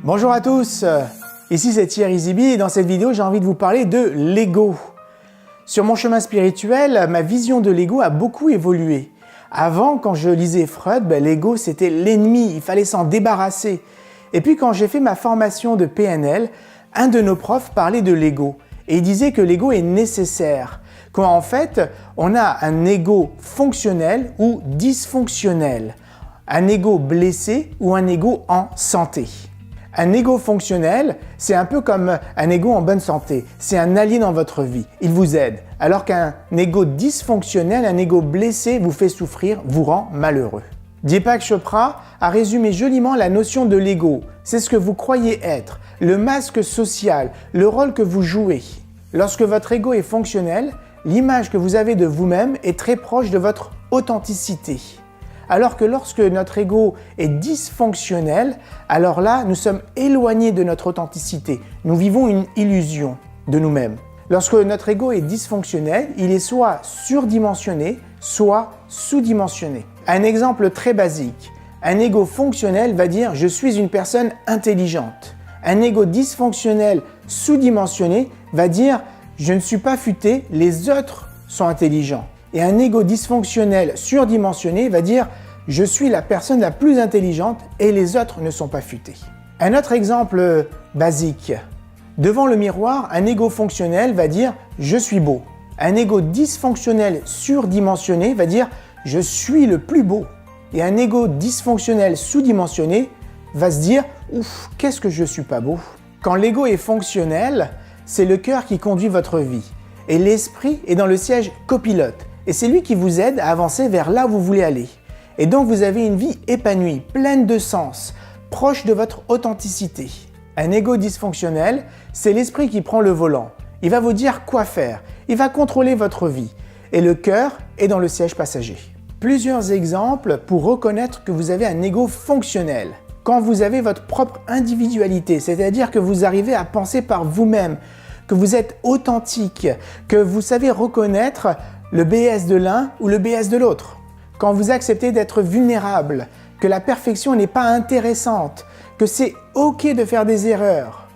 Bonjour à tous, ici c'est Thierry Zibi et dans cette vidéo j'ai envie de vous parler de l'ego. Sur mon chemin spirituel, ma vision de l'ego a beaucoup évolué. Avant, quand je lisais Freud, l'ego c'était l'ennemi, il fallait s'en débarrasser. Et puis quand j'ai fait ma formation de PNL, un de nos profs parlait de l'ego et il disait que l'ego est nécessaire. Qu'en fait, on a un ego fonctionnel ou dysfonctionnel, un ego blessé ou un ego en santé. Un ego fonctionnel, c'est un peu comme un ego en bonne santé. C'est un allié dans votre vie, il vous aide. Alors qu'un ego dysfonctionnel, un ego blessé vous fait souffrir, vous rend malheureux. Deepak Chopra a résumé joliment la notion de l'ego. C'est ce que vous croyez être, le masque social, le rôle que vous jouez. Lorsque votre ego est fonctionnel, l'image que vous avez de vous-même est très proche de votre authenticité. Alors que lorsque notre ego est dysfonctionnel, alors là, nous sommes éloignés de notre authenticité. Nous vivons une illusion de nous-mêmes. Lorsque notre ego est dysfonctionnel, il est soit surdimensionné, soit sous-dimensionné. Un exemple très basique. Un ego fonctionnel va dire « je suis une personne intelligente ». Un ego dysfonctionnel, sous-dimensionné va dire « je ne suis pas futé, les autres sont intelligents ». Et un ego dysfonctionnel surdimensionné va dire « je suis la personne la plus intelligente et les autres ne sont pas futés ». Un autre exemple basique. Devant le miroir, un ego fonctionnel va dire « je suis beau ». Un ego dysfonctionnel surdimensionné va dire « je suis le plus beau ». Et un ego dysfonctionnel sous-dimensionné va se dire « ouf, qu'est-ce que je suis pas beau ». Quand l'ego est fonctionnel, c'est le cœur qui conduit votre vie. Et l'esprit est dans le siège copilote. Et c'est lui qui vous aide à avancer vers là où vous voulez aller. Et donc vous avez une vie épanouie, pleine de sens, proche de votre authenticité. Un ego dysfonctionnel, c'est l'esprit qui prend le volant. Il va vous dire quoi faire, il va contrôler votre vie. Et le cœur est dans le siège passager. Plusieurs exemples pour reconnaître que vous avez un ego fonctionnel. Quand vous avez votre propre individualité, c'est-à-dire que vous arrivez à penser par vous-même, que vous êtes authentique, que vous savez reconnaître le BS de l'un ou le BS de l'autre. Quand vous acceptez d'être vulnérable, que la perfection n'est pas intéressante, que c'est OK de faire des erreurs.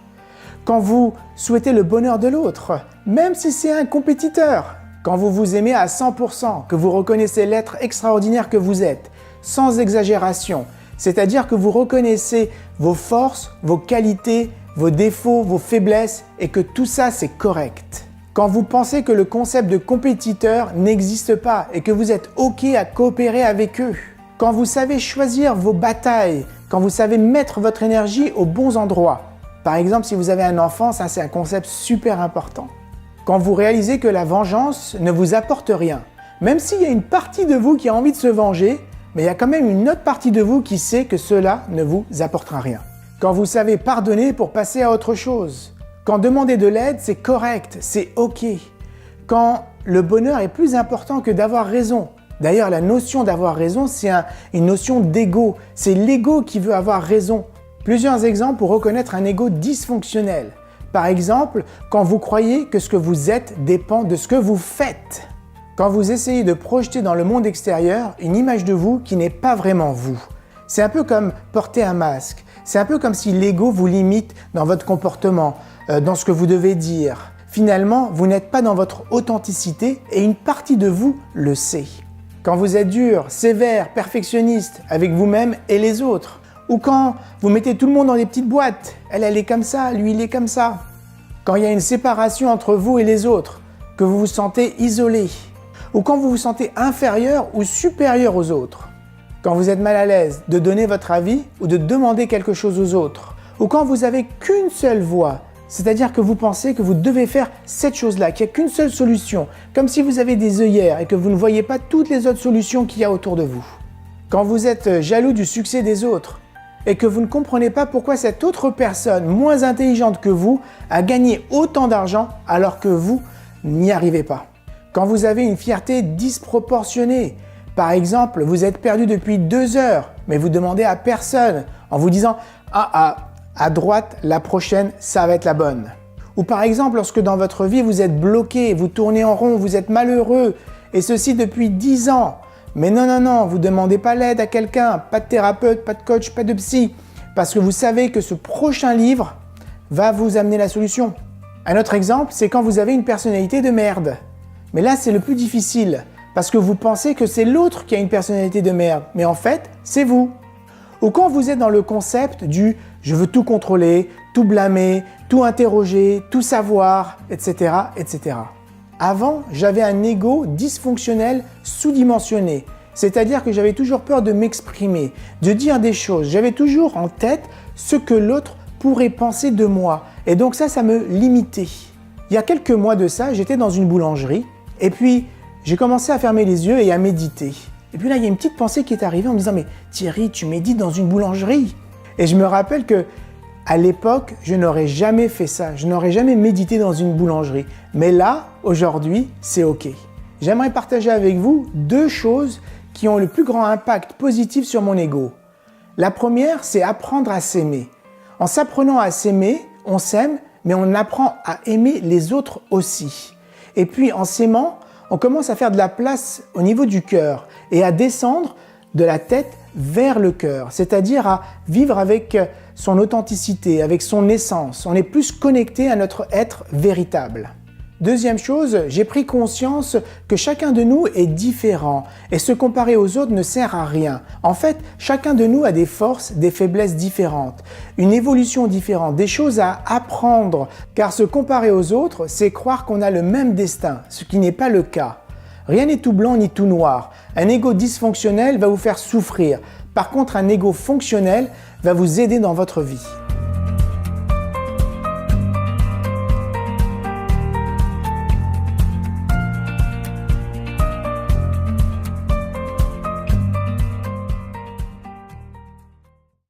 Quand vous souhaitez le bonheur de l'autre, même si c'est un compétiteur. Quand vous vous aimez à 100%, que vous reconnaissez l'être extraordinaire que vous êtes, sans exagération, c'est-à-dire que vous reconnaissez vos forces, vos qualités, vos défauts, vos faiblesses et que tout ça c'est correct. Quand vous pensez que le concept de compétiteur n'existe pas et que vous êtes OK à coopérer avec eux. Quand vous savez choisir vos batailles, quand vous savez mettre votre énergie aux bons endroits. Par exemple, si vous avez un enfant, ça c'est un concept super important. Quand vous réalisez que la vengeance ne vous apporte rien, même s'il y a une partie de vous qui a envie de se venger, mais il y a quand même une autre partie de vous qui sait que cela ne vous apportera rien. Quand vous savez pardonner pour passer à autre chose. Quand demander de l'aide, c'est correct, c'est OK. Quand le bonheur est plus important que d'avoir raison. D'ailleurs, la notion d'avoir raison, c'est une notion d'ego. C'est l'ego qui veut avoir raison. Plusieurs exemples pour reconnaître un ego dysfonctionnel. Par exemple, quand vous croyez que ce que vous êtes dépend de ce que vous faites. Quand vous essayez de projeter dans le monde extérieur une image de vous qui n'est pas vraiment vous. C'est un peu comme porter un masque. C'est un peu comme si l'ego vous limite dans votre comportement, dans ce que vous devez dire. Finalement, vous n'êtes pas dans votre authenticité et une partie de vous le sait. Quand vous êtes dur, sévère, perfectionniste avec vous-même et les autres. Ou quand vous mettez tout le monde dans des petites boîtes. Elle est comme ça, lui il est comme ça. Quand il y a une séparation entre vous et les autres, que vous vous sentez isolé. Ou quand vous vous sentez inférieur ou supérieur aux autres. Quand vous êtes mal à l'aise de donner votre avis ou de demander quelque chose aux autres. Ou quand vous n'avez qu'une seule voix, c'est-à-dire que vous pensez que vous devez faire cette chose-là, qu'il n'y a qu'une seule solution, comme si vous avez des œillères et que vous ne voyez pas toutes les autres solutions qu'il y a autour de vous. Quand vous êtes jaloux du succès des autres et que vous ne comprenez pas pourquoi cette autre personne, moins intelligente que vous, a gagné autant d'argent alors que vous n'y arrivez pas. Quand vous avez une fierté disproportionnée, par exemple, vous êtes perdu depuis 2 heures, mais vous demandez à personne en vous disant « à droite, la prochaine, ça va être la bonne ». Ou par exemple, lorsque dans votre vie, vous êtes bloqué, vous tournez en rond, vous êtes malheureux, et ceci depuis 10 ans. Mais non, vous ne demandez pas l'aide à quelqu'un, pas de thérapeute, pas de coach, pas de psy, parce que vous savez que ce prochain livre va vous amener la solution. Un autre exemple, c'est quand vous avez une personnalité de merde. Mais là, c'est le plus difficile, parce que vous pensez que c'est l'autre qui a une personnalité de merde, mais en fait, c'est vous. Ou quand vous êtes dans le concept du « je veux tout contrôler, tout blâmer, tout interroger, tout savoir, etc. etc. » Avant, j'avais un ego dysfonctionnel sous-dimensionné, c'est-à-dire que j'avais toujours peur de m'exprimer, de dire des choses. J'avais toujours en tête ce que l'autre pourrait penser de moi. Et donc ça me limitait. Il y a quelques mois de ça, j'étais dans une boulangerie et puis j'ai commencé à fermer les yeux et à méditer. Et puis là, il y a une petite pensée qui est arrivée en me disant « Mais Thierry, tu médites dans une boulangerie ?» Et je me rappelle que à l'époque, je n'aurais jamais fait ça. Je n'aurais jamais médité dans une boulangerie. Mais là, aujourd'hui, c'est OK. J'aimerais partager avec vous deux choses qui ont le plus grand impact positif sur mon ego. La première, c'est apprendre à s'aimer. En s'apprenant à s'aimer, on s'aime, mais on apprend à aimer les autres aussi. Et puis, en s'aimant, on commence à faire de la place au niveau du cœur et à descendre de la tête vers le cœur, c'est-à-dire à vivre avec son authenticité, avec son essence. On est plus connecté à notre être véritable. Deuxième chose, j'ai pris conscience que chacun de nous est différent et se comparer aux autres ne sert à rien. En fait, chacun de nous a des forces, des faiblesses différentes, une évolution différente, des choses à apprendre, car se comparer aux autres, c'est croire qu'on a le même destin, ce qui n'est pas le cas. Rien n'est tout blanc ni tout noir. Un ego dysfonctionnel va vous faire souffrir. Par contre, un ego fonctionnel va vous aider dans votre vie.